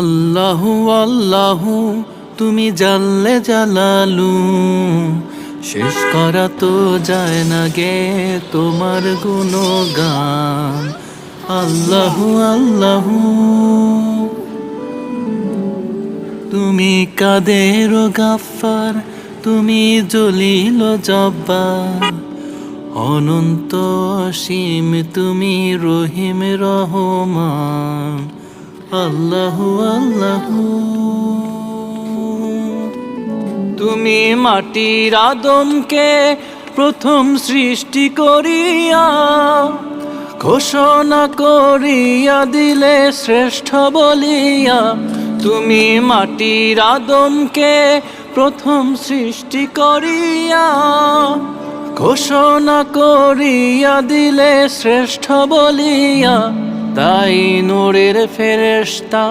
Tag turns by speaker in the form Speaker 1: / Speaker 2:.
Speaker 1: আল্লাহু আল্লাহু তুমি জাল্লে জালালু, শেষ করা তো যায় না গে তোমার গুণগান। আল্লাহু আল্লাহু তুমি কাদের গাফফার, তুমি জলিল জব্বার, অনন্ত অসীম তুমি রহিম রহমান। আল্লাহু আল্লাহু তুমি মাটির আদমকে প্রথম সৃষ্টি করিয়া ঘোষণা করিয়া দিলে শ্রেষ্ঠ বলিয়া। তুমি মাটির আদমকে প্রথম সৃষ্টি করিয়া ঘোষণা করিয়া দিলে শ্রেষ্ঠ বলিয়া। তাই নূরের ফেরেশতা